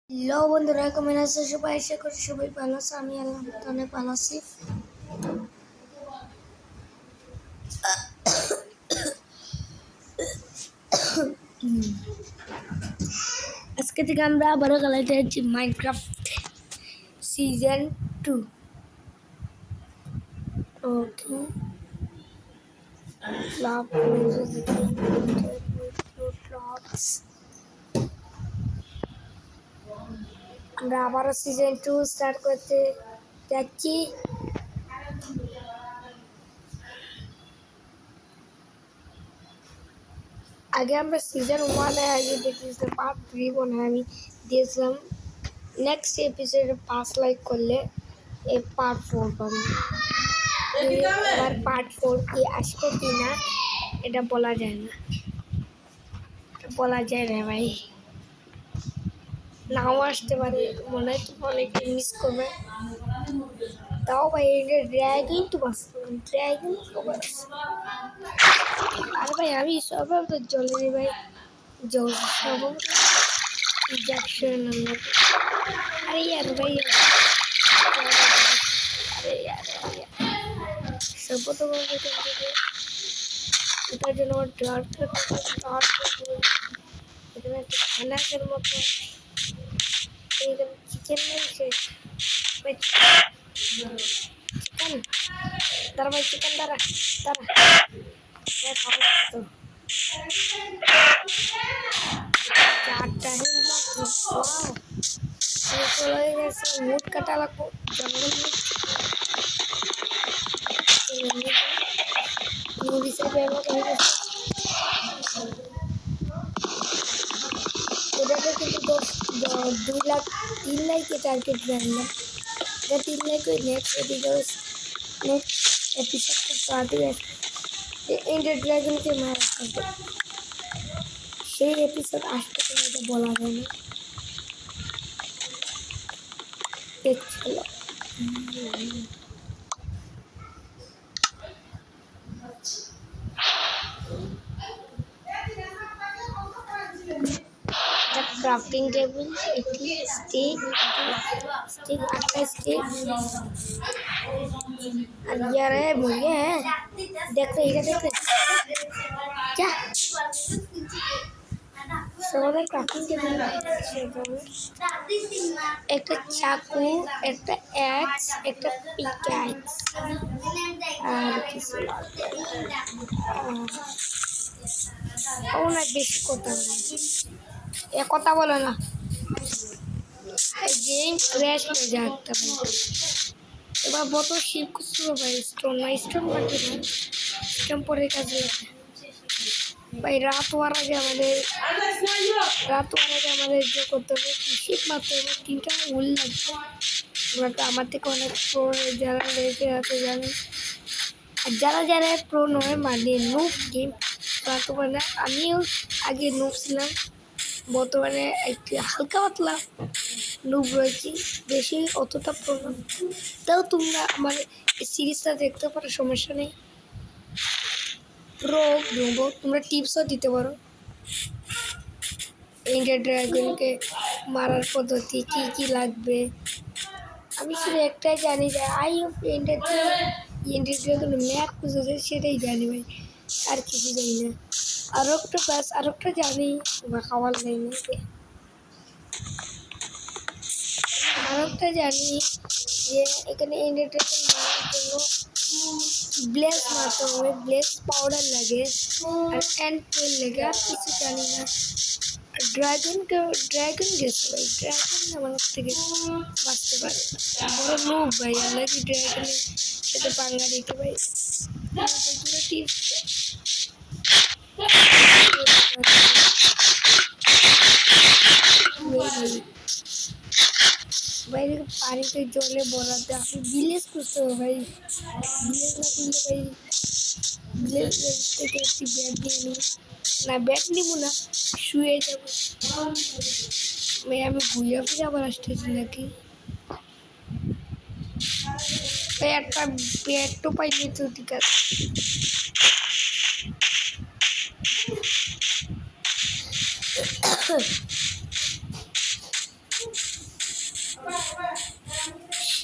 Hello বন্ধুরা, কেমন আছো সবাই? আশা করি সবাই ভালো আছে। আমি আলহামদুলিল্লাহ অনেক ভালো আছি। আজকে থেকে আমরা আবারও খেলাতে যাচ্ছি মাইনক্রাফট সিজন 2। ওকে, আমরা আবারও সিজন 2 স্টার্ট করতে যাচ্ছি। আগে আমরা সিজন 1 আগে দেখেছিলাম, পার্ট 3 মনে হয় আমি দিয়েছিলাম। নেক্সট এপিসোডে 5 লাইক করলে এই পার্ট 4 পাবো। এবার পার্ট 4 কি আসবে কি না এটা বলা যায় না, ভাই। নাও আসতে পারে, মনে হয় অনেকে মিস করবে। তাও ভাই এটা ড্র্যাগন তো ড্র্যাগন আর ভাই আমি সব তো জলেনি ভাই, জল সব ইঞ্জেকশন। আরে यार ভাই, আরে यार সব তো বলতে এটার জন্য আমার ডার্ক এখানে একটা খানাকের মতো এইরকম চিকেন রয়েছে। চিকেন দাঁড়া ভাই, চিকেন দাঁড়া তো 4টা হিল মাত্র। চলে গেছে মুড কাটা লাগবো জঙ্গল এটাতে কিন্তু 2 লাখ 3 লাইকে টার্গেট রাখলাম। এটা 3 লাইক ওই নেক্সট এপিসোড পার্টি এন্ডার ড্রাগনকে মারা হবে। সেই এপিসোড আসতে এটা বলা যায় না। দেখছিল ক্রাফটিং টেবিল, একটি স্টিক 8টা স্টিক। আর ইয়ারে মুরগি, হ্যাঁ দেখতে এটা দেখতে যা সবাই ক্রাফটিং টেবিল। একটা চাকু, একটা অ্যাক্স, একটা পিক্যাক্স আর কিছু অনেক বেশি কথা বলে না। গেম ক্র্যাশ হয়ে যায় একটা ভাই। এবার বত শিপ করছিল ভাই, স্টোন কাটে না, স্টোন পরে কাজে লাগে ভাই। রাত হওয়ার আগে আমাদের যে করতে হবে, শিপ মারতে হবে। 3টা উল লাগবে। তোমরা তো আমার থেকে অনেক প্রো, যারা রেখে আছে জানে। আর যারা প্রো নয় মানে নুব গেম, তো মানে আমিও আগে নুব ছিলাম, বর্তমানে একটু হালকা পাতলা নুব রয়েছি, বেশি অতটা প্রো না। তাও তোমরা আমার এই সিরিজটা দেখতে পারো, সমস্যা নেই। প্রো নেবো, তোমরা টিপসও দিতে পারো। এন্ডার ড্রাগনকে মারার পদ্ধতি কি কি লাগবে। আমি শুধু একটাই জানি যে এন্ডার ড্রাগন ম্যাপ খুঁজেছে, সেটাই জানি ভাই, আর কিছু জানি না। আর একটা জানি বা খাওয়ার নেই। আর একটা জানি যে এখানে এন্ডার ড্রাগন মারার জন্য ব্লেস মারতে হবে, ব্লেস পাউডার লাগে আর অ্যান্ড তেল লাগে, আর কিছু জানি না। ড্রাগন গেছে ভাই, ড্রাগন আমার থেকে বাঁচতে পারে। বড় লোক ভাই, আমরা কি ড্রাগনের সাথে পাঙ্গা দিতে ভাই। ভাই পানিতে জলে বলাতে আপনি ভিলেজ খুঁজতে হবে ভাই। ভিলেজ না খুঁজলে ভাই, ভিলেজ থেকে একটি ব্যাট নিয়ে নেব না, ব্যাট নিব না, শুয়ে যাব ভাই। আমি ঘুরে ফিরে আবার আসতেছি নাকি ভাই, একটা ব্যাট তো পাইলে তো ঠিক আছে।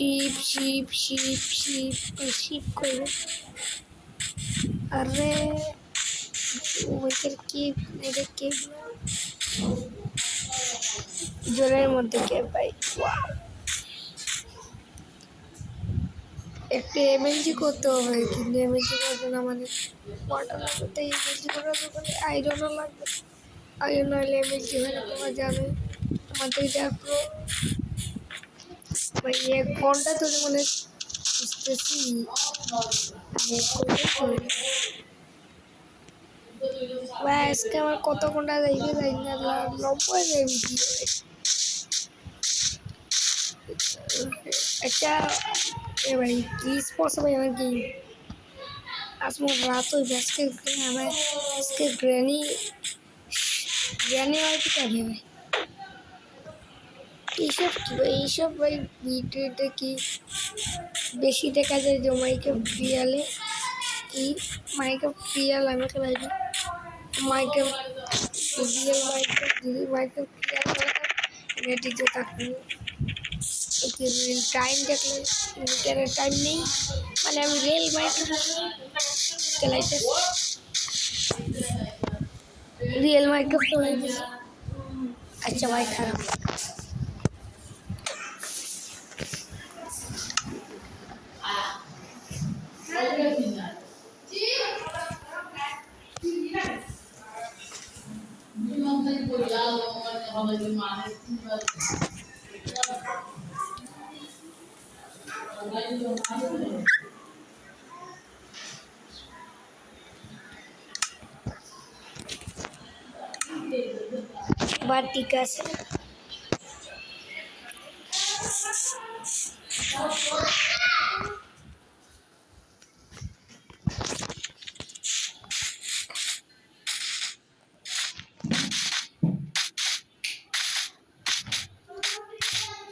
Ship ship ship ship ship করবে। আরে ওইটার কি এটা কে জলের মধ্যে কে ভাই একটা এমএলজি করতে হবে কিন্তু এমএলজি করবে না মানে ওয়াটার লাগবে এমএলজি করার দোকানে আয়রনও লাগবে আয়রন হলে এমএলজি হয় না তোমার জানো তোমাদের যা প্রো ভাই 1 ঘন্টা ধরে মানে বুঝতেছি ভাই আজকে আমার কত ঘন্টা যাইবে যাই না 90 এমজি अच्छा ए भाई प्लीज पॉसिबल है कि आज मैं रात को बस के हमें इसके ग्रैनी ग्रैनी वाली क्या है भाई এইসব ভাই ভিডিওতে কি বেশি দেখা যায় যে মাইকে প্রিয়ালে কি মাইকে প্রিয়াল আমি খেলাই মাইকে রিয়েল মাইকে যদি মাইকে প্রিয়াল রেডি যে থাকবে টাইম দেখলে ইন্টারনেট টাইম নেই মানে আমি রিয়েল মাইকে চালাইতে রিয়েল মাইকে চালাইতেছি আচ্ছা ভাই খারাপ বাট ঠিক আছে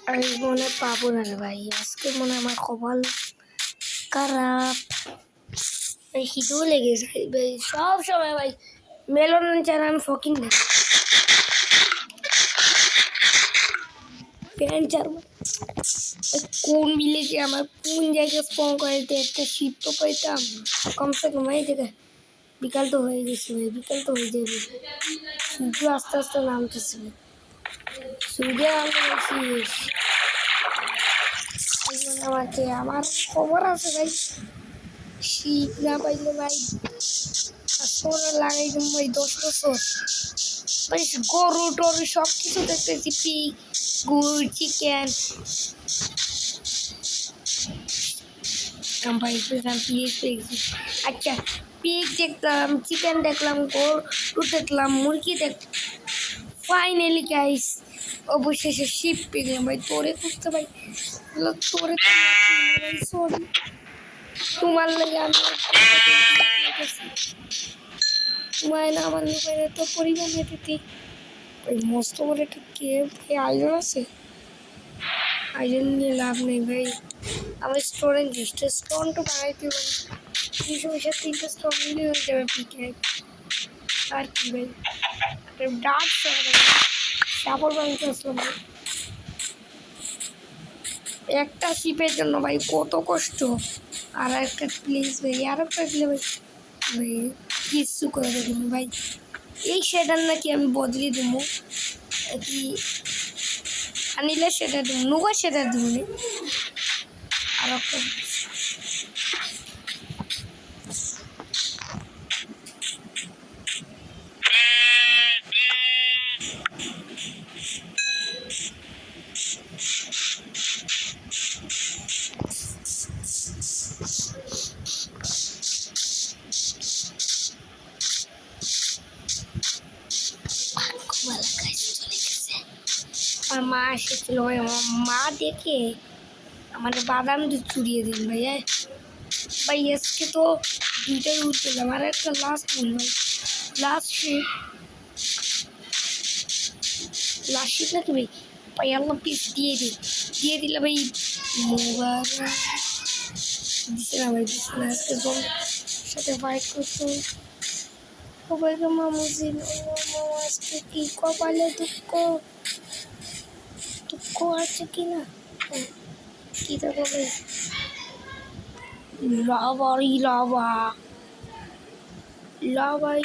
আমি মনে পাবো না রে ভাই আজকে মনে আমার কপাল খারাপ ভাই খিদেও লেগে যায় ভাই সব সময় ভাই মেলন ছাড়া আমি ফকিং দেখি প্যান্ট ছাড়বো কোন ভিলেজে আমার কোন জায়গায় স্পন করে একটা শীত তো পাইতাম কমসে কম এই দেখে বিকাল তো হয়ে গেছে ভাই বিকাল তো হয়ে যাবে সূর্য আস্তে আস্তে নামতেছে সূর্য আমাকে আমার খবর আছে ভাই শীত না পাইলে ভাই লাগাই ভাই 10 বছর ভাই গরু টরু সব কিছু দেখতেছি পিগ গুড় চিকেন ভাই প্লিজ দেখছি আচ্ছা পিগ দেখলাম চিকেন দেখলাম গরু দেখলাম মুরগি দেখলাম ফাইনালি গাইস অবশেষে শিপ পেলাম ভাই তোরে খুঁজতে ভাই তোরে সরি তোমার লাগে আমি তোমার না আমার মোবাইলে তো পরিমাণ দিতে ওই মস্ত বড় একটা কেভ আয়োজন আছে আয়োজন নিয়ে লাভ নেই ভাই আমার স্টোরেজ লিস্টে স্টোন তো বানাইতে পারি 300 স্টোন নিলে হয়ে যাবে পিকে আর কি ভাই ডার্ক সাপোর্ট বানাইতে আসলাম ভাই একটা শিপের জন্য ভাই কত কষ্ট আর একটা প্লিজ ভাই আর একটা দিলে ভাই ভাই কিচ্ছু করে দেবেন ভাই এই সেটার নাকি আমি বদলে দেবো কি আনিলে সেটা দেবো নুগা সেটা দেবো আর একটা আমার মা এসেছিল ভাই আমার মা দেখে আমাদের বাদাম দুধ চুরিয়ে দিন ভাই ভাই আজকে তো দুইটাই উঠছিলাম আর একটা লাস্ট বল ভাই লাস্ট শিট নাকি ভাই ভাই আল্লাহ পিস দিয়ে দিলে ভাই দিছে না ভাই দিছে না আজকে সাথে ফাইট করতো সবাইকে মামুজিন আজকে কি কপালে দুঃখ আছে কি না কি তা বলে লাভাই লাভা লাভাই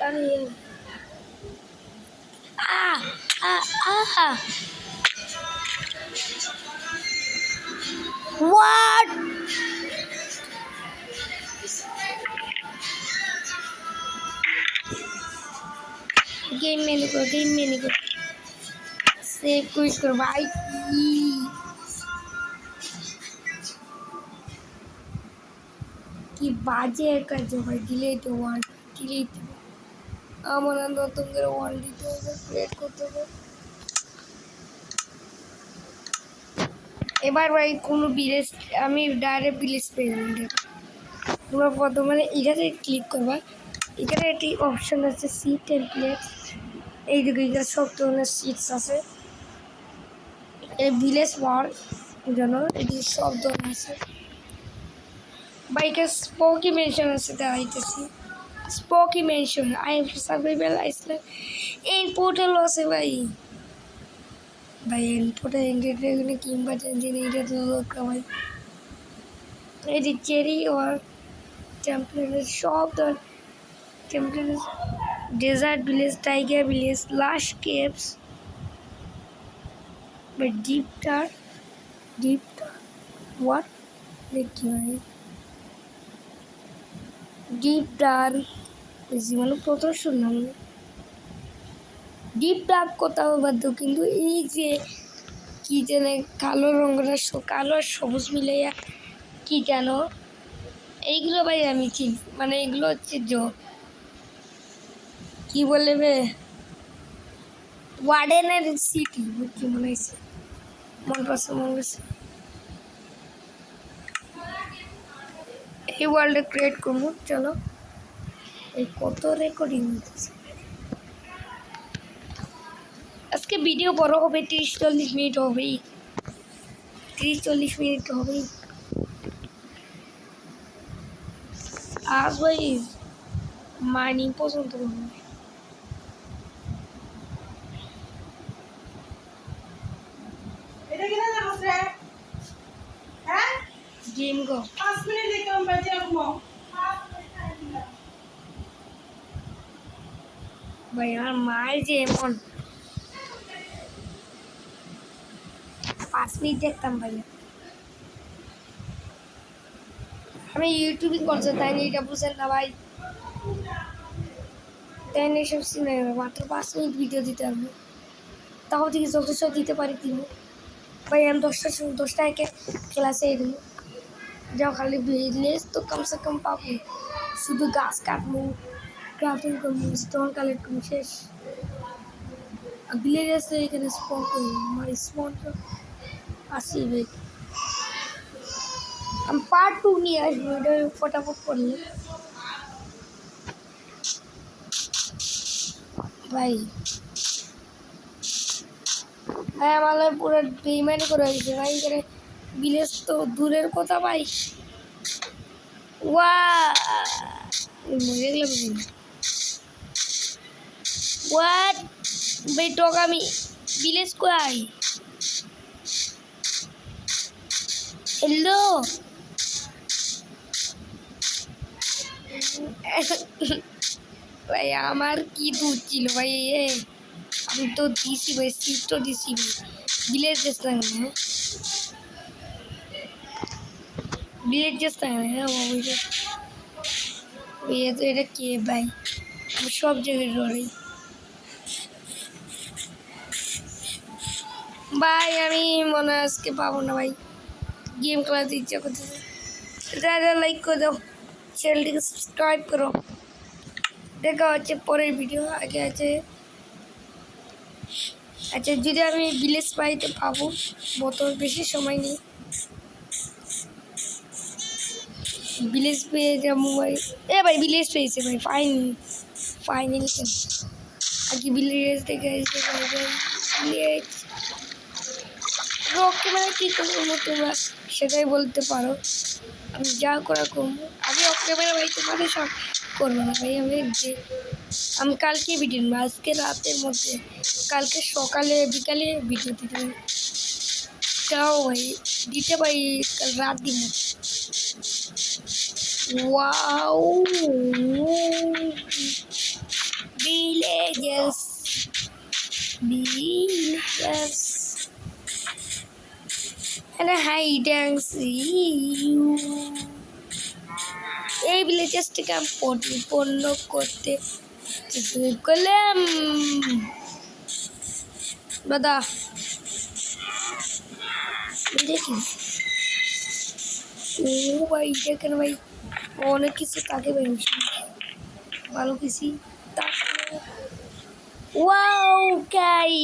আরে আহ আহ আহ হোয়াট गेम मेन्यू को सेव क्विक कर भाई की बाजे कर जो भाई डिलीट वर्ल्ड डिलीट আমার নতুন করে ওয়ার্ল্ড দিতে হবে ক্রিয়েট করতে হবে এবার ভাই কোনো ভিলেজ আমি ডাইরেক্ট ভিলেজ পেয়ে যাবো তোমরা প্রথমে এটাতে ক্লিক করবা এখানে একটি অপশন আছে সি টেমপ্লেট এই দিকে এটা সব ধরনের সিটস আছে এই ভিলেজ ওয়ার্ল্ড জন্য এটি সব ধরনের আছে বাইকে স্পোকি মেনশন আছে দেখাইতেছি spooky mansion I am survival Iceland এই পোর্টাল আছে ভাই ভাই পোর্টাল এন্টারটেইনমেন্ট কিংবা এটা তো দরকার ভাই এটি চেরি আর টেমপ্লেট সব ধর template desert village taiga village lush caves but deep dark what দেখি ভাই ডিপ ডার্ক জীবনে প্রথম শুনলাম ডিপ ডার্ক কোথাও বাধ্য কিন্তু এই যে কি যেন কালো রঙটা কালো আর সবুজ মিলাইয়া কি যেন এইগুলো ভাই আমি চিনি মানে এগুলো হচ্ছে কি বলে বে ওয়ার্ডেনের সিটি কি মনে হয়েছে মনে পড়ছে এই ওয়ার্ল্ডে ক্রিয়েট করবো চলো এই কত রেকর্ডিং হচ্ছে আজকে ভিডিও বড় হবে 30-40 মিনিট হবেই 30-40 মিনিট হবেই আজ ভাই মাইনিং পর্যন্ত হবে गेम को 5 मिनट लेकर हम बैठे घुमाओ भाई यार मार जे एमन 5 मिनट देखताम भाई हमें यूट्यूबिंग করতে তাই না এটা বুঝেন না ভাই তাই না সব সিনে মাত্র 5 মিনিট ভিডিও দিতে হবে তাও থেকে যথেষ্ট দিতে পারি তিনি भाई हम 10টা के ক্লাসে এরকম যাও খালি ভিলেজ তো কম সে কম পাবো শুধু গাছ কাটবো ক্রাফটিং করবো স্টোন কালেক্ট করবো শেষ ভিলেজ আছে এখানে স্পন করবো আমার স্পন আসি ভাই আমি পার্ট 2 নিয়ে আসবো এটা ফটাফট করলে ভাই হ্যাঁ আমার পুরো বেইমানি করে দিয়েছে ভাই এখানে ভিলেজ তো দূরের কথা ভাই মরে গেলাম হোয়াট ভাই টকামি ভিলেজ কোথায় হ্যালো ভাই আমার কি দূর ছিল ভাই আমি তো দিছি ভাই সিট তো দিছি ভাই ভিলেজ যেতে হ্যাঁ ভিলেজ যেতে হ্যাঁ ये तो এটা কে ভাই আমি সব জায়গায় রই ভাই আমি মনে আজকে পাবো না ভাই গেম খেলাতে ইচ্ছা করতেছে যারা লাইক করে দাও চ্যানেলটিকে সাবস্ক্রাইব করো দেখা হচ্ছে পরের ভিডিও আগে আছে আচ্ছা যদি আমি ভিলেজ পাইতে পাবো বত বেশি সময় নেই ভিলেজ পেয়ে যাবো ভাই ভাই ভিলেজ পেয়েছে ভাই ফাইনালি আগে ভিলেজ দেখে এসে ভিলেজ রোগকে মানে কী করবো তোমরা সেটাই বলতে পারো আমি যা করা করবো আমি ক্যামেরা ভাই তোমাদের সব করবো না ভাই আমি কালকে ভিডিও নেবো আজকে রাতের মধ্যে কালকে সকালে বিকালে ভিডিও দিতে চাও ভাই দিতে পারি কাল রাত দিব wow villagers villagers and hide and see এই ভিলেজার্সটাকে আমি পরিপূর্ণ করতে শুরু করলাম দাদা দেখি ও ভাই দেখেন ভাই অনেক কিছু তাকে ভাই ভালো কিছু ওয়াও গাই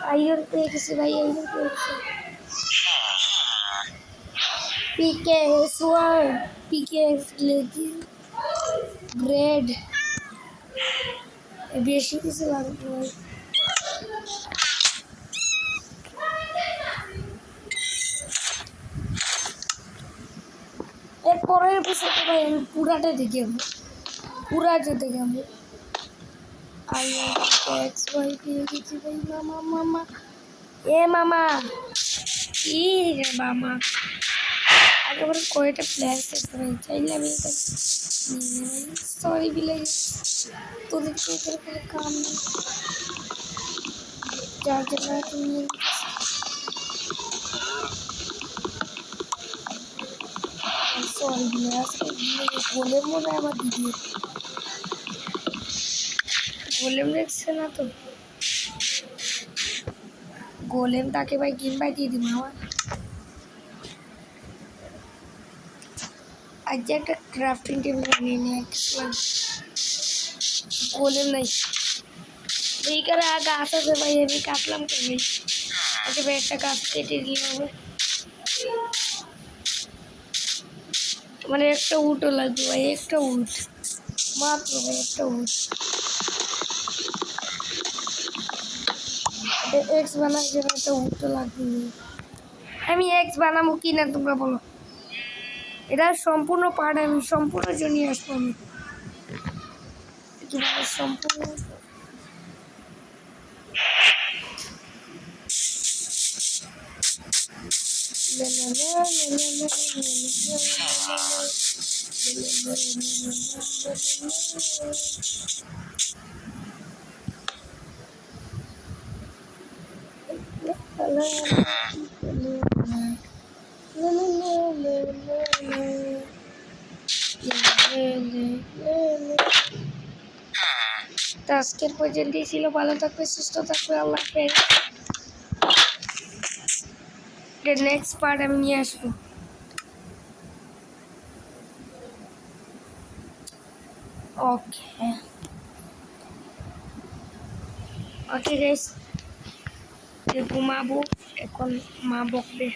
আইয়র পেয়ে গেছে ভাই আইয়র পেয়ে গেছে পিকে সোয়ার পিকে লেজি গ্রেড বেশি কিছু লাগবে ভাই এরপরের এপিসোডে ভাই আমি পুরাটা দেখে আমি এক্স ওয়াই পেয়ে গেছি ভাই মামা এ মামা কি রে মামা একেবারে কয়টা প্লেয়ার সেট করে চাইলে আমি এটা সরি বিলাই তোদের কোনো কাম নেই যার জন্য তুমি সরি বিলাই আজকে গোলেম মনে হয় আমার দিদি গোলেম দেখছে না তো গোলেম তাকে ভাই গেম বাই দিয়ে দিব আমার আজ একটা ক্রাফটিং টেবিল বানিয়ে নিয়ে গোলেম নাই এই করে গাছ আছে ভাই আমি কাটলাম তো ভাই আচ্ছা ভাই একটা গাছ কেটে দিলে হবে মানে একটা উটও লাগবে ভাই একটা উট মাত্র ভাই একটা উট এক্স বানার জন্য একটা উটও লাগবে আমি এক্স বানাবো কি না তোমরা বলো এটা সম্পূর্ণ পার্ট আমি সম্পূর্ণ জন্য আসবো আমি কীভাবে সম্পূর্ণ তো আজকের পর্যন্তই ছিল ভালো থাকবে সুস্থ থাকবে আল্লাহ হাফেজ নেক্সট পার্ট আমি নিয়ে আসবো ওকে ওকে গাইস ঘুমাবো এখন মা বকবে